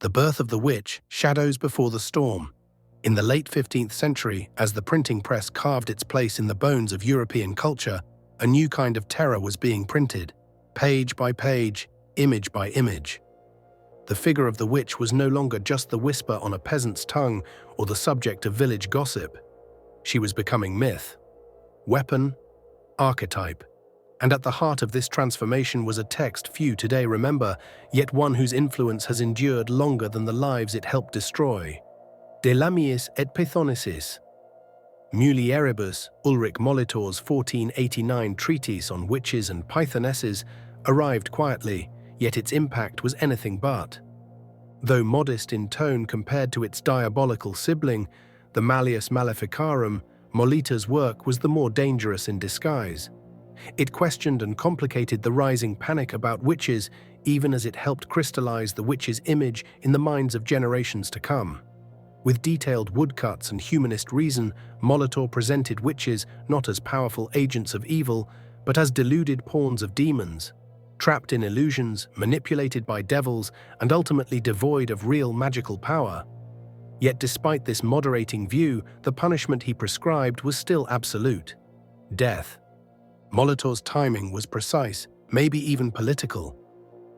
The Birth of the Witch, Shadows Before the Storm. In the late 15th century, as the printing press carved its place in the bones of European culture, a new kind of terror was being printed, page by page, image by image. The figure of the witch was no longer just the whisper on a peasant's tongue or the subject of village gossip. She was becoming myth, weapon, archetype. And at the heart of this transformation was a text few today remember, yet one whose influence has endured longer than the lives it helped destroy. De Lamiis et Pythonicis. Mulieribus, Ulrich Molitor's 1489 treatise on witches and pythonesses, arrived quietly, yet its impact was anything but. Though modest in tone compared to its diabolical sibling, the Malleus Maleficarum, Molitor's work was the more dangerous in disguise. It questioned and complicated the rising panic about witches, even as it helped crystallize the witch's image in the minds of generations to come. With detailed woodcuts and humanist reason, Molitor presented witches not as powerful agents of evil, but as deluded pawns of demons, trapped in illusions, manipulated by devils, and ultimately devoid of real magical power. Yet despite this moderating view, the punishment he prescribed was still absolute: death. Molitor's timing was precise, maybe even political.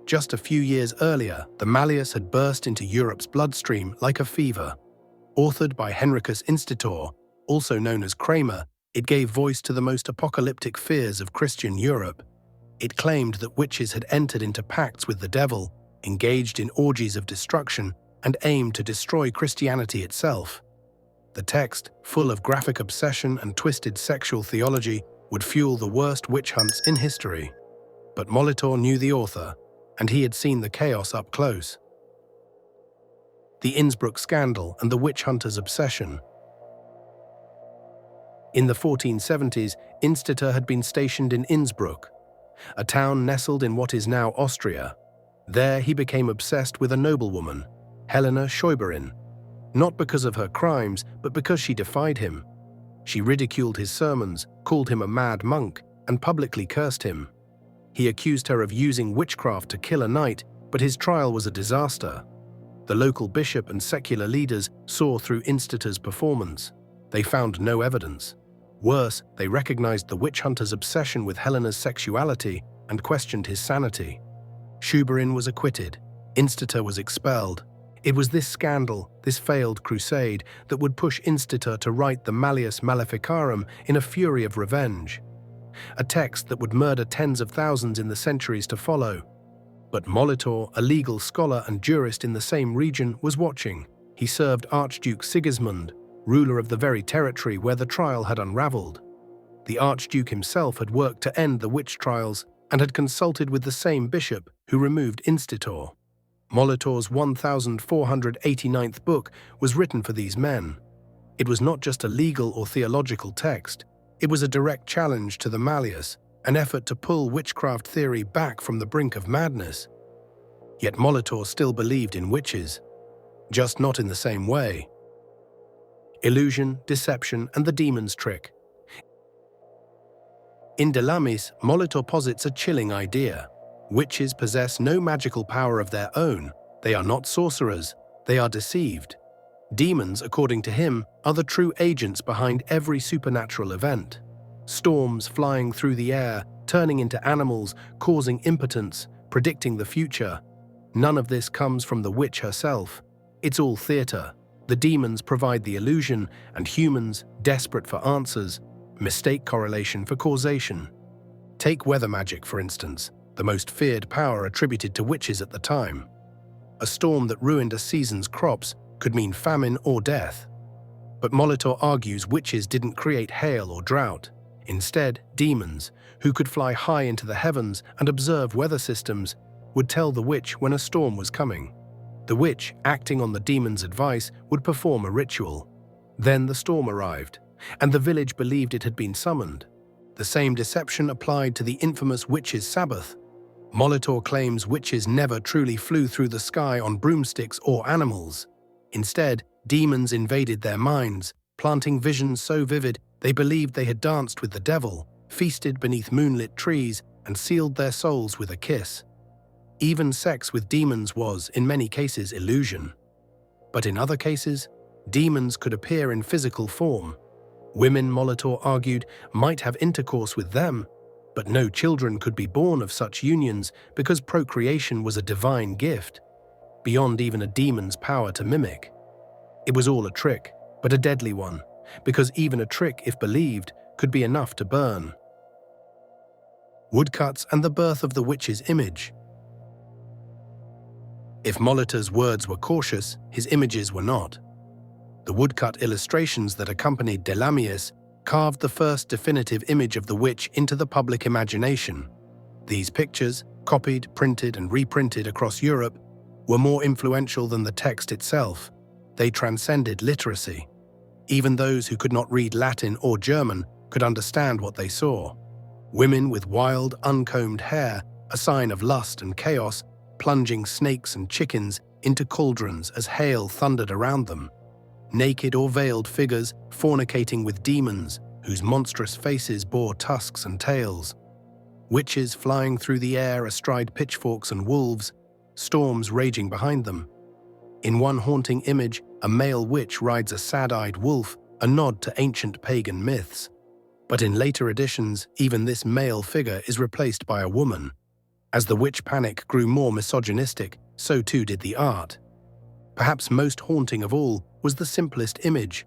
Just a few years earlier, the Malleus had burst into Europe's bloodstream like a fever. Authored by Henricus Institor, also known as Kramer, it gave voice to the most apocalyptic fears of Christian Europe. It claimed that witches had entered into pacts with the devil, engaged in orgies of destruction, and aimed to destroy Christianity itself. The text, full of graphic obsession and twisted sexual theology, would fuel the worst witch hunts in history. But Molitor knew the author, and he had seen the chaos up close. The Innsbruck scandal and the witch hunter's obsession. In the 1470s, Institor had been stationed in Innsbruck, a town nestled in what is now Austria. There he became obsessed with a noblewoman, Helena Schäuberin, not because of her crimes, but because she defied him. She ridiculed his sermons, called him a mad monk, and publicly cursed him. He accused her of using witchcraft to kill a knight, but his trial was a disaster. The local bishop and secular leaders saw through Institor's performance. They found no evidence. Worse, they recognized the witch hunter's obsession with Helena's sexuality and questioned his sanity. Schäuberin was acquitted. Institor was expelled. It was this scandal, this failed crusade, that would push Institor to write the Malleus Maleficarum in a fury of revenge. A text that would murder tens of thousands in the centuries to follow. But Molitor, a legal scholar and jurist in the same region, was watching. He served Archduke Sigismund, ruler of the very territory where the trial had unraveled. The Archduke himself had worked to end the witch trials and had consulted with the same bishop who removed Institor. Molitor's 1489th book was written for these men. It was not just a legal or theological text. It was a direct challenge to the Malleus, an effort to pull witchcraft theory back from the brink of madness. Yet Molitor still believed in witches, just not in the same way. Illusion, deception, and the demon's trick. In De Lamiis, Molitor posits a chilling idea. Witches possess no magical power of their own. They are not sorcerers. They are deceived. Demons, according to him, are the true agents behind every supernatural event. Storms flying through the air, turning into animals, causing impotence, predicting the future. None of this comes from the witch herself. It's all theater. The demons provide the illusion, and humans, desperate for answers, mistake correlation for causation. Take weather magic, for instance, the most feared power attributed to witches at the time. A storm that ruined a season's crops could mean famine or death. But Molitor argues witches didn't create hail or drought. Instead, demons, who could fly high into the heavens and observe weather systems, would tell the witch when a storm was coming. The witch, acting on the demon's advice, would perform a ritual. Then the storm arrived, and the village believed it had been summoned. The same deception applied to the infamous witches' Sabbath. Molitor claims witches never truly flew through the sky on broomsticks or animals. Instead, demons invaded their minds, planting visions so vivid they believed they had danced with the devil, feasted beneath moonlit trees, and sealed their souls with a kiss. Even sex with demons was, in many cases, illusion. But in other cases, demons could appear in physical form. Women, Molitor argued, might have intercourse with them, but no children could be born of such unions because procreation was a divine gift, beyond even a demon's power to mimic. It was all a trick, but a deadly one, because even a trick, if believed, could be enough to burn. Woodcuts and the birth of the witch's image. If Molitor's words were cautious, his images were not. The woodcut illustrations that accompanied Delamius carved the first definitive image of the witch into the public imagination. These pictures, copied, printed, and reprinted across Europe, were more influential than the text itself. They transcended literacy. Even those who could not read Latin or German could understand what they saw. Women with wild, uncombed hair, a sign of lust and chaos, plunging snakes and chickens into cauldrons as hail thundered around them. Naked or veiled figures fornicating with demons, whose monstrous faces bore tusks and tails. Witches flying through the air astride pitchforks and wolves, storms raging behind them. In one haunting image, a male witch rides a sad-eyed wolf, a nod to ancient pagan myths. But in later editions, even this male figure is replaced by a woman. As the witch panic grew more misogynistic, so too did the art. Perhaps most haunting of all was the simplest image.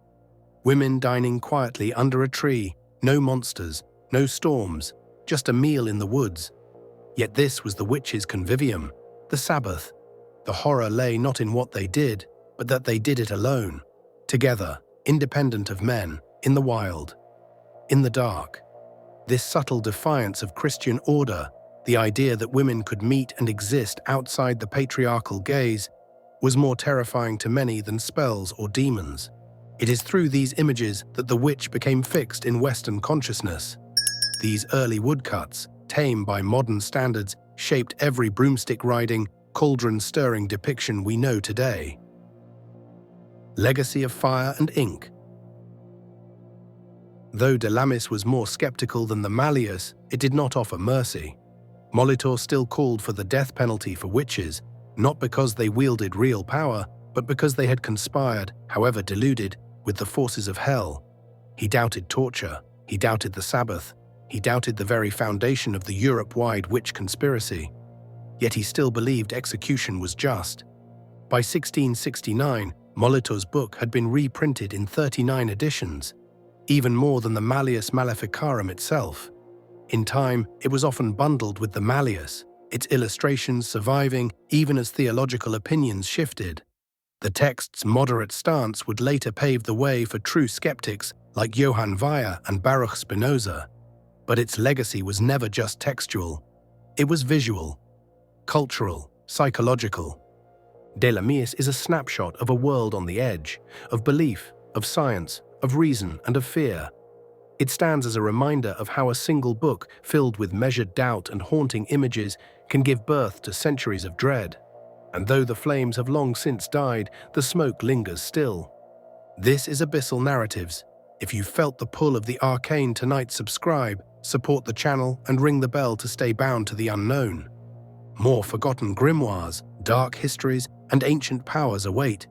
Women dining quietly under a tree, no monsters, no storms, just a meal in the woods. Yet this was the witches' convivium, the Sabbath. The horror lay not in what they did, but that they did it alone, together, independent of men, in the wild, in the dark. This subtle defiance of Christian order, the idea that women could meet and exist outside the patriarchal gaze, was more terrifying to many than spells or demons. It is through these images that the witch became fixed in Western consciousness. These early woodcuts, tame by modern standards, shaped every broomstick-riding, cauldron-stirring depiction we know today. Legacy of fire and ink. Though Delamius was more skeptical than the Malleus, it did not offer mercy. Molitor still called for the death penalty for witches, not because they wielded real power, but because they had conspired, however deluded, with the forces of hell. He doubted torture, he doubted the Sabbath, he doubted the very foundation of the Europe-wide witch conspiracy. Yet he still believed execution was just. By 1669, Molitor's book had been reprinted in 39 editions, even more than the Malleus Maleficarum itself. In time, it was often bundled with the Malleus, its illustrations surviving even as theological opinions shifted. The text's moderate stance would later pave the way for true skeptics like Johann Weyer and Baruch Spinoza. But its legacy was never just textual. It was visual, cultural, psychological. Delamius is a snapshot of a world on the edge, of belief, of science, of reason, and of fear. It stands as a reminder of how a single book filled with measured doubt and haunting images can give birth to centuries of dread. And though the flames have long since died, the smoke lingers still. This is Abyssal Narratives. If you felt the pull of the arcane tonight, subscribe, support the channel, and ring the bell to stay bound to the unknown. More forgotten grimoires, dark histories, and ancient powers await.